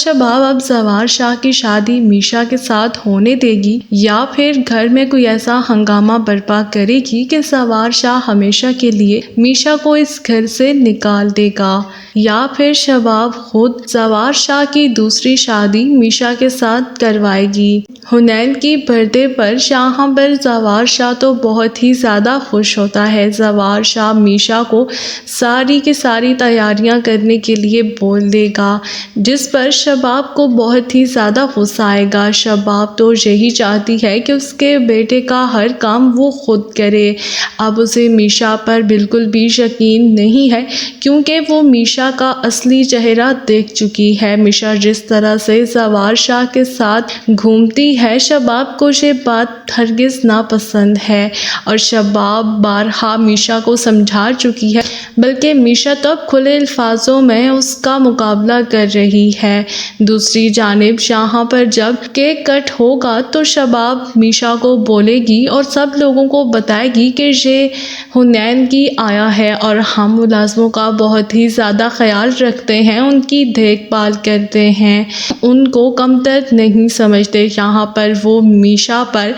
شباب اب زوار شاہ کی شادی میشا کے ساتھ ہونے دے گی یا پھر گھر میں کوئی ایسا ہنگامہ برپا کرے گی کہ زوار شاہ ہمیشہ کے لیے میشا کو اس گھر سے نکال دے گا، یا پھر شباب خود زوار شاہ کی دوسری شادی میشا کے ساتھ کروائے گی۔ حنین کی برڈے پر یہاں پر زوار شاہ تو بہت ہی زیادہ خوش ہوتا ہے۔ زوار شاہ میشا کو ساری کی ساری تیاریاں کرنے کے لیے بول دے گا، جس پر شباب کو بہت ہی زیادہ غصہ آئے گا۔ شباب تو یہی چاہتی ہے کہ اس کے بیٹے کا ہر کام وہ خود کرے۔ اب اسے میشا پر بالکل بھی یقین نہیں ہے، کیونکہ وہ میشا کا اصلی چہرہ دیکھ چکی ہے۔ میشا جس طرح سے زوار شاہ کے ساتھ گھومتی ہے، شباب کو یہ بات ہرگز ناپسند ہے اور شباب بارہا میشا کو سمجھا چکی ہے، بلکہ میشا تو اب کھلے الفاظوں میں اس کا مقابلہ کر رہی ہے۔ دوسری جانب یہاں پر جب کیک کٹ ہوگا تو شباب میشا کو بولے گی اور سب لوگوں کو بتائے گی کہ یہ حنین کی آیا ہے اور ہم ملازموں کا بہت ہی زیادہ خیال رکھتے ہیں، ان کی دیکھ بھال کرتے ہیں، ان کو کمتر نہیں سمجھتے۔ یہاں پر وہ میشا پر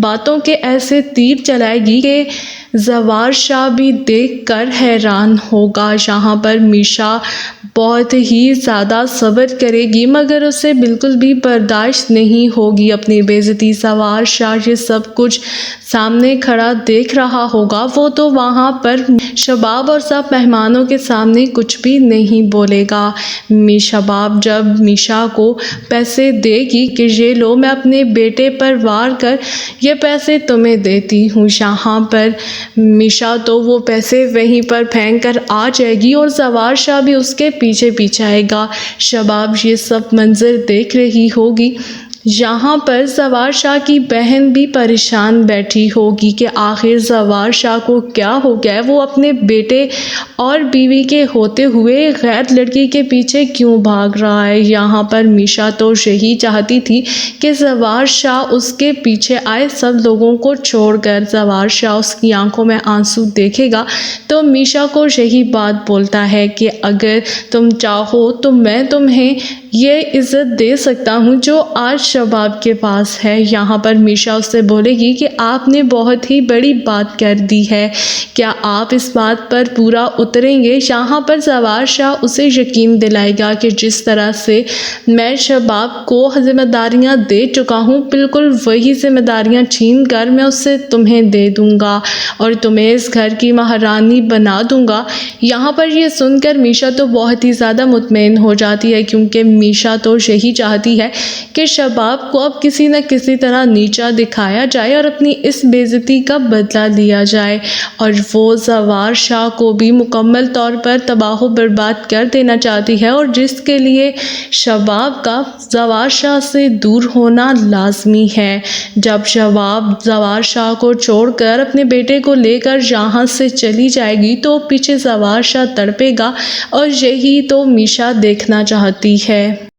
باتوں کے ایسے تیر چلائے گی کہ زوار شاہ بھی دیکھ کر حیران ہوگا۔ یہاں پر میشا بہت ہی زیادہ صبر کرے گی، مگر اسے بالکل بھی برداشت نہیں ہوگی اپنی بے عزتی۔ زوار شاہ یہ سب کچھ سامنے کھڑا دیکھ رہا ہوگا، وہ تو وہاں پر شباب اور سب مہمانوں کے سامنے کچھ بھی نہیں بولے گا۔ شباب جب میشا کو پیسے دے گی کہ یہ لو، میں اپنے بیٹے پر وار کر یہ پیسے تمہیں دیتی ہوں، یہاں پر میشا تو وہ پیسے وہیں پر پھینک کر آ جائے گی اور زوار شاہ بھی اس کے پیچھے پیچھے آئے گا۔ شباب یہ سب منظر دیکھ رہی ہوگی۔ یہاں پر زوار شاہ کی بہن بھی پریشان بیٹھی ہوگی کہ آخر زوار شاہ کو کیا ہو گیا ہے، وہ اپنے بیٹے اور بیوی کے ہوتے ہوئے غیر لڑکی کے پیچھے کیوں بھاگ رہا ہے۔ یہاں پر میشا تو یہی چاہتی تھی کہ زوار شاہ اس کے پیچھے آئے، سب لوگوں کو چھوڑ کر۔ زوار شاہ اس کی آنکھوں میں آنسو دیکھے گا تو میشا کو یہی بات بولتا ہے کہ اگر تم چاہو تو میں تمہیں یہ عزت دے سکتا ہوں جو آج شباب کے پاس ہے۔ یہاں پر میشا اس سے بولے گی کہ آپ نے بہت ہی بڑی بات کر دی ہے، کیا آپ اس بات پر پورا اتریں گے؟ یہاں پر زوار شاہ اسے یقین دلائے گا کہ جس طرح سے میں شباب کو ذمہ داریاں دے چکا ہوں، بالکل وہی ذمہ داریاں چھین کر میں اسے تمہیں دے دوں گا اور تمہیں اس گھر کی مہارانی بنا دوں گا۔ یہاں پر یہ سن کر میشا تو بہت ہی زیادہ مطمئن ہو جاتی ہے، کیونکہ میشا تو یہی چاہتی ہے کہ شباب کو اب کسی نہ کسی طرح نیچا دکھایا جائے اور اپنی اس بے عزتی کا بدلہ لیا جائے، اور وہ زوار شاہ کو بھی مکمل طور پر تباہ و برباد کر دینا چاہتی ہے، اور جس کے لیے شباب کا زوار شاہ سے دور ہونا لازمی ہے۔ جب شباب زوار شاہ کو چھوڑ کر اپنے بیٹے کو لے کر یہاں سے چلی جائے گی تو پیچھے زوار شاہ تڑپے گا، اور یہی تو میشا دیکھنا چاہتی ہے۔